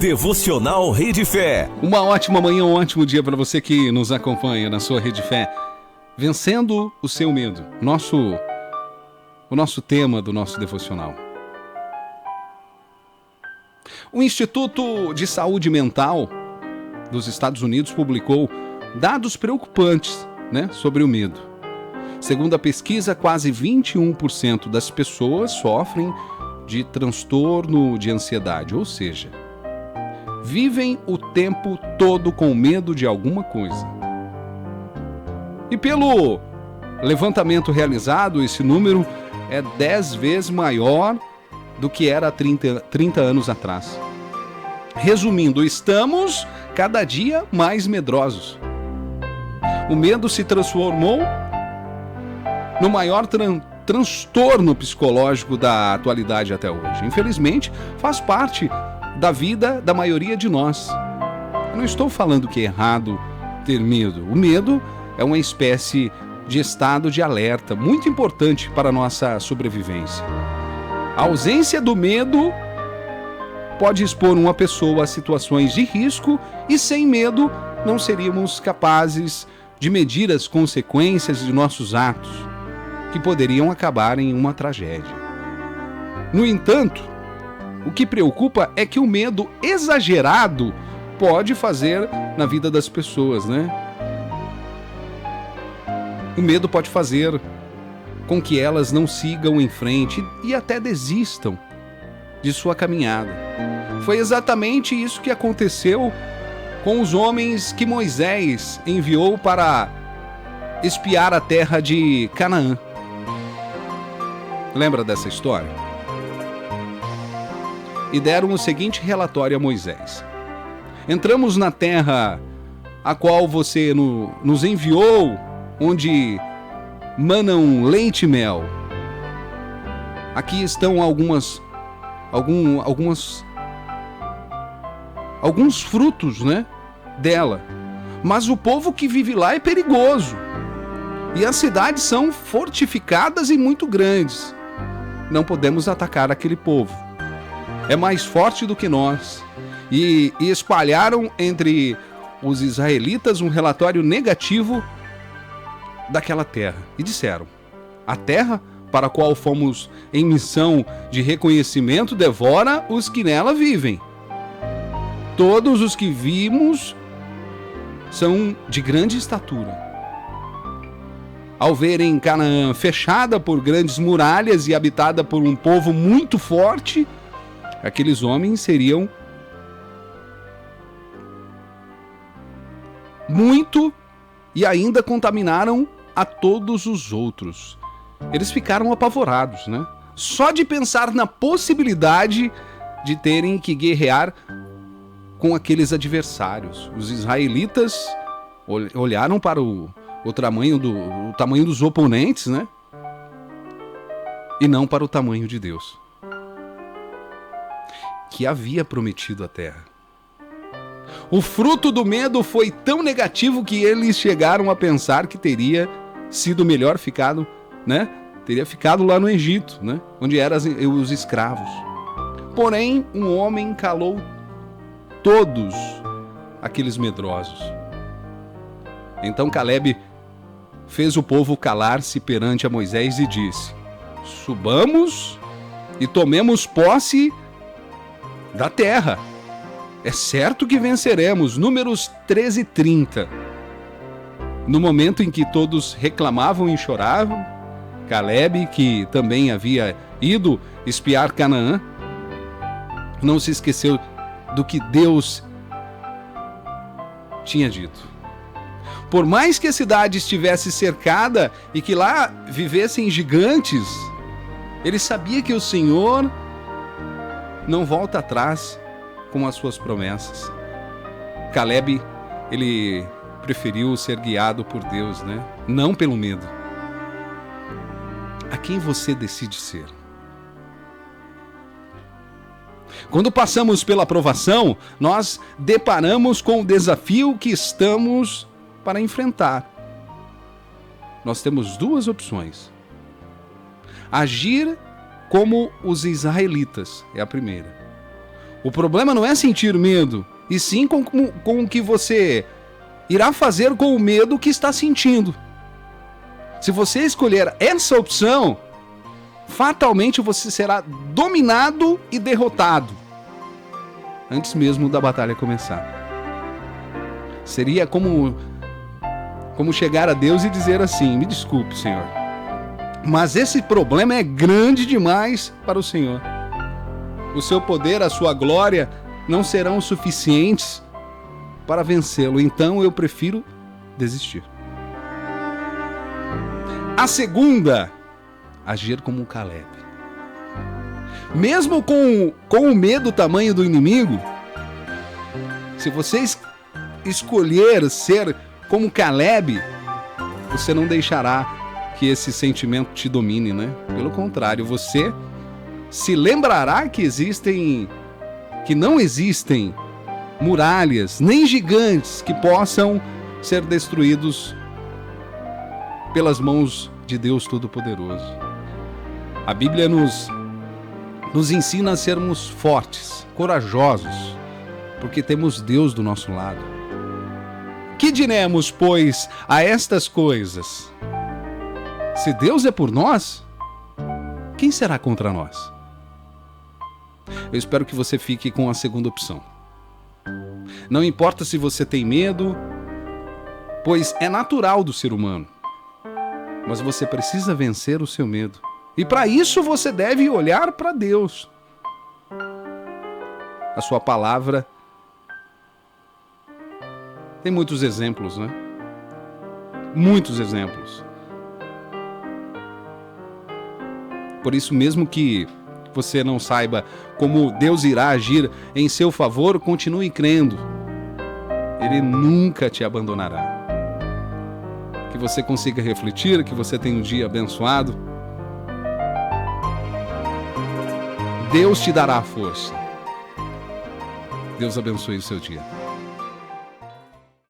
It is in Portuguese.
Devocional Rede Fé. Uma ótima manhã, um ótimo dia para você que nos acompanha na sua Rede Fé. Vencendo o seu medo. O nosso tema do nosso devocional. O Instituto de Saúde Mental dos Estados Unidos publicou dados preocupantes, sobre o medo. Segundo a pesquisa, quase 21% das pessoas sofrem de transtorno de ansiedade, ou seja, vivem o tempo todo com medo de alguma coisa. E pelo levantamento realizado, esse número é 10 vezes maior do que era há 30 anos atrás. Resumindo, estamos cada dia mais medrosos. O medo se transformou no maior transtorno psicológico da atualidade até hoje. Infelizmente, faz parte da vida da maioria de nós. Eu não estou falando que é errado ter medo. O medo é uma espécie de estado de alerta muito importante para a nossa sobrevivência. A ausência do medo pode expor uma pessoa a situações de risco e sem medo não seríamos capazes de medir as consequências de nossos atos, que poderiam acabar em uma tragédia. No entanto, o que preocupa é que o medo exagerado pode fazer na vida das pessoas, O medo pode fazer com que elas não sigam em frente e até desistam de sua caminhada. Foi exatamente isso que aconteceu com os homens que Moisés enviou para espiar a terra de Canaã. Lembra dessa história? E deram o seguinte relatório a Moisés: entramos na terra a qual você nos enviou, onde manam leite e mel. Aqui estão alguns frutos, dela. Mas o povo que vive lá é perigoso. E as cidades são fortificadas e muito grandes. Não podemos atacar aquele povo. É mais forte do que nós. E espalharam entre os israelitas um relatório negativo daquela terra. E disseram: a terra para a qual fomos em missão de reconhecimento devora os que nela vivem. Todos os que vimos são de grande estatura. Ao verem Canaã fechada por grandes muralhas e habitada por um povo muito forte, aqueles homens seriam muito e ainda contaminaram a todos os outros. Eles ficaram apavorados, Só de pensar na possibilidade de terem que guerrear com aqueles adversários. Os israelitas olharam para o tamanho dos oponentes, E não para o tamanho de Deus, que havia prometido a terra. O fruto do medo foi tão negativo que eles chegaram a pensar que teria sido melhor ficado, Teria ficado lá no Egito, Onde eram os escravos. Porém, um homem calou todos aqueles medrosos. Então Caleb fez o povo calar-se perante a Moisés e disse: subamos e tomemos posse da terra. É certo que venceremos. Números 13:30. No momento em que todos reclamavam e choravam, Caleb, que também havia ido espiar Canaã, não se esqueceu do que Deus tinha dito. Por mais que a cidade estivesse cercada e que lá vivessem gigantes, ele sabia que o Senhor não volta atrás com as suas promessas. Caleb, ele preferiu ser guiado por Deus, Não pelo medo. A quem você decide ser? Quando passamos pela provação, nós deparamos com o desafio que estamos para enfrentar. Nós temos duas opções: agir como os israelitas, é a primeira, O problema não é sentir medo, e sim com o que você irá fazer com o medo que está sentindo. Se você escolher essa opção, fatalmente você será dominado e derrotado antes mesmo da batalha começar. Seria como chegar a Deus e dizer assim: me desculpe, Senhor, mas esse problema é grande demais para o Senhor. O seu poder, a sua glória não serão suficientes para vencê-lo, então eu prefiro desistir. A segunda, agir como um Caleb. Mesmo com o medo tamanho do inimigo, se você escolher ser como Caleb, você não deixará que esse sentimento te domine, né? Pelo contrário, você se lembrará que não existem muralhas, nem gigantes que possam ser destruídos pelas mãos de Deus Todo-Poderoso. A Bíblia nos ensina a sermos fortes, corajosos, porque temos Deus do nosso lado. Que diremos, pois, a estas coisas? Se Deus é por nós, quem será contra nós? Eu espero que você fique com a segunda opção. Não importa se você tem medo, pois é natural do ser humano. Mas você precisa vencer o seu medo. E para isso você deve olhar para Deus. A sua palavra tem muitos exemplos, né? Muitos exemplos. Por isso, mesmo que você não saiba como Deus irá agir em seu favor, continue crendo. Ele nunca te abandonará. Que você consiga refletir, que você tenha um dia abençoado. Deus te dará força. Deus abençoe o seu dia.